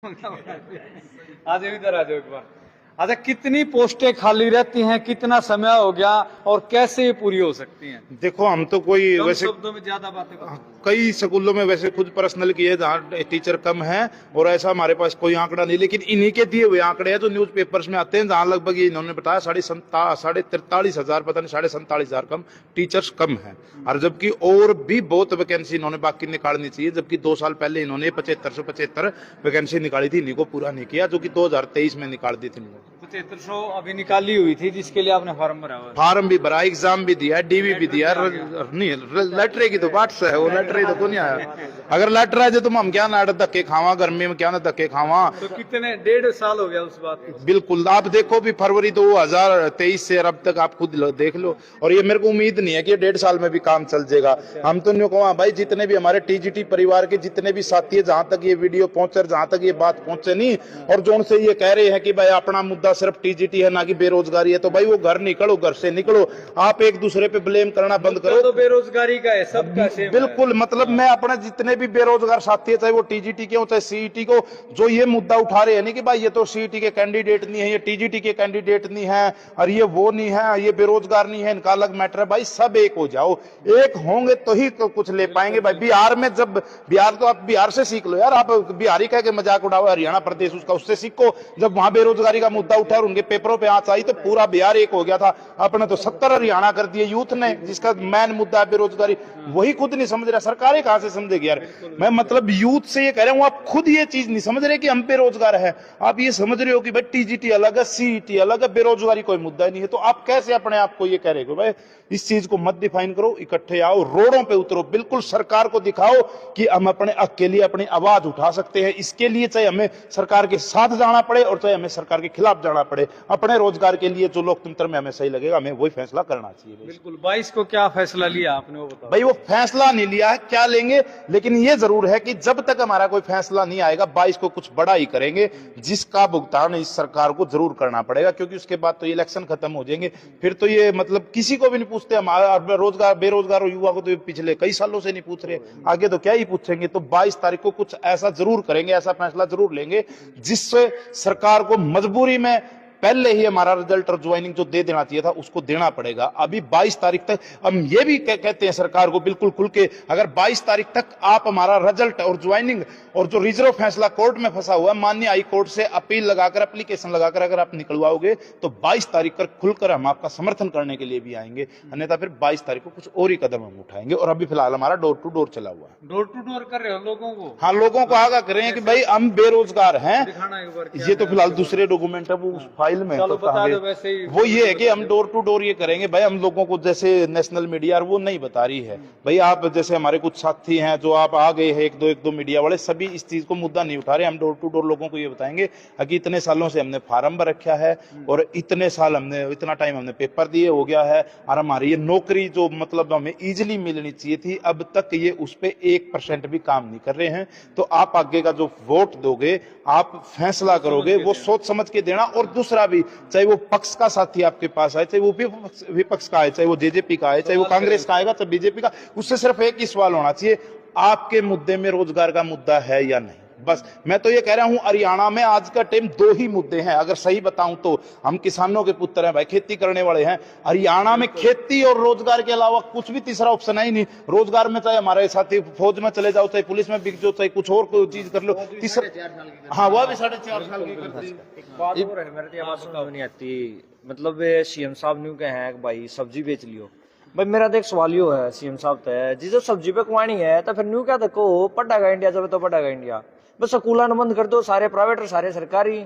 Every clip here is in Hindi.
आज इधर आ जाओ एक बार। अच्छा, कितनी पोस्टें खाली रहती हैं, कितना समय हो गया और कैसे ये पूरी हो सकती हैं? देखो हम तो कोई कम वैसे शब्दों में ज्यादा बातें करो। कई स्कूलों में वैसे खुद पर्सनल की है जहाँ टीचर कम है और ऐसा हमारे पास कोई आंकड़ा नहीं, लेकिन इन्हीं के दिए हुए आंकड़े हैं जो न्यूज पेपर्स में आते हैं, जहाँ लगभग ये इन्होंने बताया 43,000 पता नहीं 47,000 कम टीचर्स कम है। और जबकि और भी बहुत वैकेंसी इन्होंने बाकी निकालनी चाहिए, जबकि 2 साल पहले इन्होंने 75 वैकेंसी निकाली थी, इन्हीं को पूरा नहीं किया, जो कि 2023 में निकाल दी थी। 7500 अभी निकाली हुई थी जिसके लिए आपने फॉर्म भरा हुआ है। फार्म भी भरा, एग्जाम भी दिया, डीवी भी दिया, नहीं लेटर की तो बात से है, वो लेटर ही तो नहीं आया। अगर लेटर आ जाए तो हम क्या ना धक्के खावा, गर्मी में क्या ना धक्के खावा। तो कितने 1.5 साल हो गया उस बात को। बिल्कुल, आप देखो भी फरवरी 2023 से अब तक आप खुद देख लो, और ये मेरे को उम्मीद नहीं है कि 1.5 साल में भी काम चल जाएगा। हम तो न्यू कहा भाई, जितने भी हमारे टीजीटी परिवार के जितने भी साथी है, जहां तक ये वीडियो पहुंचे, जहां तक ये बात पहुंचे नहीं, और जो उनसे ये कह रहे हैं कि भाई अपना मुद्दा सिर्फ टीजीटी है ना कि बेरोजगारी है, तो भाई वो घर निकलो, घर से निकलो, आप एक दूसरे पे ब्लेम करना बंद करो। तो बेरोजगारी का है, सबका सेम बिल्कुल, मतलब मैं अपने जितने भी बेरोजगार साथी है, चाहे वो टीजीटी के हो चाहे सीईटी को, जो ये मुद्दा उठा रहे हैं नहीं कि भाई ये तो सीईटी के कैंडिडेट नहीं है, ये टीजीटी के कैंडिडेट नहीं है, और ये वो नहीं है, ये बेरोजगार नहीं है, इनका अलग मैटर है। भाई सब एक हो जाओ, एक होंगे तो ही कुछ ले पाएंगे। भाई बिहार में जब बिहार, तो आप बिहार से सीख लो यार, आप बिहारी कह के मजाक उड़ाओ, हरियाणा प्रदेश उसका उससे सीखो। जब वहां बेरोजगारी का मुद्दा उठा और उनके पेपरों पे आंच आई तो पूरा बिहार एक हो गया था। अपने तो 70 हरियाणा कर दिए यूथ ने, जिसका मेन मुद्दा है बेरोजगारी, वही खुद नहीं समझ रहा, सरकारें कहां से समझेगी यार। मैं मतलब यूथ से ये कह रहा हूं, आप खुद ये चीज नहीं समझ रहे कि हम बेरोजगार है, आप ये समझ रहे हो कि भाई टीजीटी अलग है, सीईटी अलग है, बेरोजगारी कोई मुद्दा नहीं है, तो आप कैसे अपने आप को ये कह रहे हो? भाई इस चीज को मत डिफाइन करो, इकट्ठे आओ, रोडों पे उतरो, बिल्कुल सरकार को दिखाओ कि हम अपने हक के लिए अपनी आवाज उठा सकते हैं। इसके लिए चाहे हमें सरकार के साथ जाना पड़े और चाहे हमें सरकार के खिलाफ जाना पड़े, अपने रोजगार के लिए जो लोकतंत्र में हमें सही लगेगा, हमें वही फैसला करना चाहिए। बिल्कुल। 22 को क्या फैसला लिया आपने, वो बताओ। भाई वो फैसला नहीं लिया है, क्या लेंगे, लेकिन ये जरूर है कि जब तक हमारा कोई फैसला नहीं आएगा, 22 को कुछ बड़ा ही करेंगे, जिसका भुगतान इस सरकार को जरूर करना पड़ेगा, क्योंकि उसके बाद तो ये इलेक्शन खत्म हो जाएंगे, फिर तो ये मतलब किसी को भी नहीं पूछते। हमारा रोजगार बेरोजगार और युवा को तो पिछले कई सालों से नहीं पूछ रहे, आगे तो क्या ही पूछेंगे। तो 22 तारीख को कुछ ऐसा जरूर करेंगे, ऐसा फैसला जरूर लेंगे जिससे सरकार को मजबूरी में पहले ही हमारा रिजल्ट और ज्वाइनिंग जो दे देना चाहिए था उसको देना पड़ेगा। अभी 22 तारीख तक हम ये भी कहते हैं सरकार को बिल्कुल खुल के, अगर 22 तारीख तक आप हमारा रिजल्ट और ज्वाइनिंग और जो रिजर्व फैसला कोर्ट में फंसा हुआ है, माननीय हाई कोर्ट से अपील लगाकर, एप्लीकेशन लगाकर अगर आप निकलवाओगे तो 22 तारीख तक खुलकर हम आपका समर्थन करने के लिए भी आएंगे, अन्यथा फिर 22 तारीख को कुछ और ही कदम हम उठाएंगे। और अभी फिलहाल हमारा डोर टू डोर चला हुआ है। डोर टू डोर कर रहे हो लोगों को? हाँ, लोगों को आगाह करें कि भाई हम बेरोजगार हैं। दिखाना एक बार। ये तो फिलहाल दूसरे डॉक्यूमेंट है, वो उस फाइल में चलो तो बता दो। वैसे ही वो ये है कि हम डोर टू डोर ये करेंगे। भाई हम लोगों को जैसे नेशनल मीडिया वो नहीं बता रही है, भाई आप जैसे हमारे कुछ साथी हैं जो आप आ गए हैं, एक दो मीडिया वाले, सभी इस चीज को मुद्दा नहीं उठा रहे। हम डोर टू डोर लोगों को ये बताएंगे कि इतने सालों से हमने फार्म भर रखा है और इतने साल हमने, इतना टाइम हमने पेपर दिए हो गया है, और हमारी ये नौकरी जो मतलब हमें इजिली मिलनी चाहिए थी, अब तक ये उस पर 1% भी काम नहीं कर रहे हैं। तो आप आगे का जो वोट दोगे, आप फैसला करोगे, वो सोच समझ के देना। और दूसरा भी, चाहे वो पक्ष का साथी आपके पास आए, चाहे वो विपक्ष का आए, चाहे वो जेजेपी का आए, चाहे वो कांग्रेस का आएगा, चाहे बीजेपी का, उससे सिर्फ एक ही सवाल होना चाहिए, आपके मुद्दे में रोजगार का मुद्दा है या नहीं। बस मैं तो ये कह रहा हूं, हरियाणा में आज का टाइम 2 ही मुद्दे हैं, अगर सही बताऊं तो। हम किसानों के पुत्र हैं भाई, खेती करने वाले हैं। हरियाणा में खेती और रोजगार के अलावा कुछ भी तीसरा ऑप्शन है ही नहीं। रोजगार में चाहे हमारे साथी फौज में चले जाओ, चाहे पुलिस में बिक जाओ, चाहे कुछ और कोई चीज कर लो, तीसरा हाँ वह भी 4.5 साल की करती है। मेरे तो समझ नहीं आती, मतलब सीएम साहब न्यू कहे हैं कि भाई सब्जी बेच लियो। भाई मेरा तो एक सवाल यो है सीएम साहब तय, जिसे सब्जी पे कमानी है तो फिर न्यू क्या देखो पढ़ेगा इंडिया, जब तो पढ़ेगा इंडिया, बस स्कूल बंद कर दो, सारे प्राइवेट और सारे सरकारी।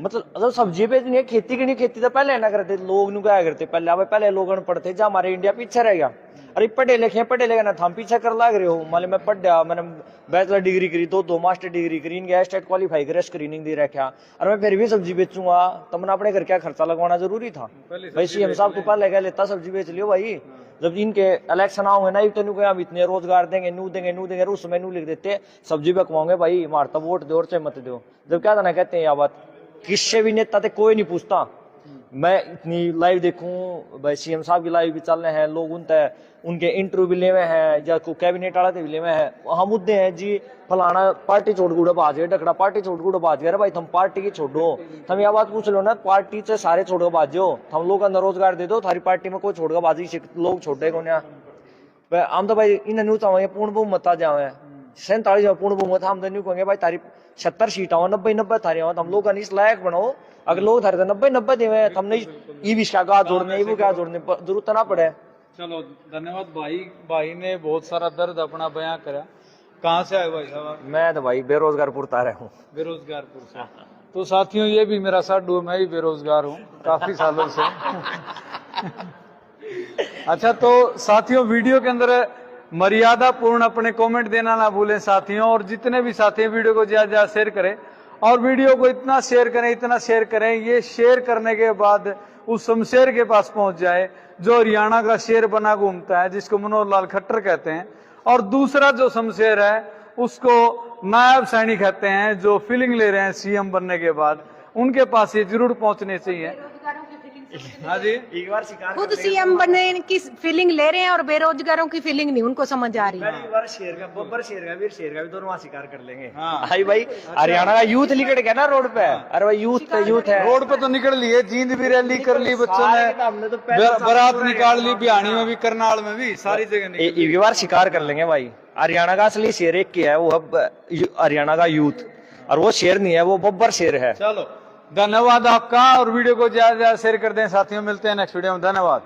मतलब अगर सब्जी बेचनी है, खेती की नहीं, खेती तो पहले ना करते लोग, नु क्या करते पहले लोग अनपढ़ थे, जहाँ हमारे इंडिया पीछे रह गया। अरे पढ़े लिखे ना, हम पीछे कर लाग रहे हो। मान मैं पढ़ा, मैंने बैचलर डिग्री करी, दो मास्टर डिग्री करी, इनके स्टेट क्वालिफाई करे, स्क्रीनिंग दे रखा, और मैं फिर भी सब्जी बेचूंगा, तो मैंने अपने घर क्या खर्चा लगवाना जरूरी था। भाई सीएम साहब तो पहले क्या लेता सब्जी बेच लियो भाई, जब इनके इलेक्शन आओगे ना, तो हम इतने रोजगार देंगे, नू देंगे, उसमें नू लिख देते सब्जी पे कमाओगे भाई, मारता वोट दो और चाहे मत दो। जब क्या था ना, कहते हैं यह बात, किससे भी नेता थे कोई नहीं पूछता, मैं इतनी लाइव देखूं भाई, सीएम साहब की लाइव भी चल रहे हैं, लोग उनके इंटरव्यू भी ले हुए हैं, या को कैबिनेट वाला भी ले हुए हैं। वहां मुद्दे हैं जी, फलाना पार्टी छोड़ गुड़ा बाज गया, डकड़ा पार्टी छोड़ गुड़ा बाज गया। अरे भाई तुम पार्टी की छोड़ो, तुम यह बात पूछ लो ना, पार्टी से सारे छोड़ कर बाजो, हम लोग अंदर रोजगार दे दो, थारी पार्टी में कोई छोड़ कर बाजी लोग छोड़े को ना। हम तो भाई इन न्यू चाहेंगे पूर्ण बहुमत आ जाए, 47 पूर्ण बहुमत, हम तो न्यू कहेंगे भाई तारी 70 सीट आओ, 90 थारी आओ, हम लोग इस लायक बनाओ। अगर लोग थारे 90 देवे, हम नहीं ई का गा जोड़ने, वो क्या जोड़ने जरूरत ना पड़े। चलो धन्यवाद भाई। भाई ने बहुत सारा दर्द अपना बयां करा। कहाँ से आए भाई साहब आप? मैं तो भाई बेरोजगार पुरता रहा हूँ, बेरोजगारपुर से। तो साथियों ये भी मेरा साडू है, मैं भी बेरोजगार हूँ काफी सालों से। अच्छा तो साथियों वीडियो के अंदर मर्यादा पूर्ण अपने कमेंट देना ना भूलें साथियों, और जितने भी साथी वीडियो को ज्यादा ज्यादा शेयर करें, और वीडियो को इतना शेयर करें, ये शेयर करने के बाद उस शमशेर के पास पहुंच जाए जो हरियाणा का शेर बना घूमता है, जिसको मनोहर लाल खट्टर कहते हैं, और दूसरा जो शमशेर है उसको नायब सैनी कहते हैं, जो फीलिंग ले रहे हैं सीएम बनने के बाद, उनके पास ये जरूर पहुंचने चाहिए। हाँ जी, एक बार शिकार खुद सीएम बनने की फीलिंग ले रहे हैं और बेरोजगारों की फीलिंग नहीं उनको समझ आ रही है। एक बार शेर का बब्बर, शेर का भी दोनों वहाँ शिकार कर लेंगे। हाँ। भाई हरियाणा का यूथ निकल गया ना रोड पे। अरे भाई यूथ है, रोड पे तो निकल लिए, जींद भी रैली कर ली बच्चों हमने तो ने, बारात निकाल ली, बिहानी में भी, करनाल में भी, सारी जगह निकल ली। एक बार शिकार कर लेंगे भाई। हरियाणा का असली शेर एक क्या है, वो हरियाणा का यूथ, और वो शेर नहीं है, वो बब्बर शेर है। चलो धन्यवाद आपका, और वीडियो को ज्यादा से ज्यादा शेयर कर दें साथियों। मिलते हैं नेक्स्ट वीडियो में, धन्यवाद।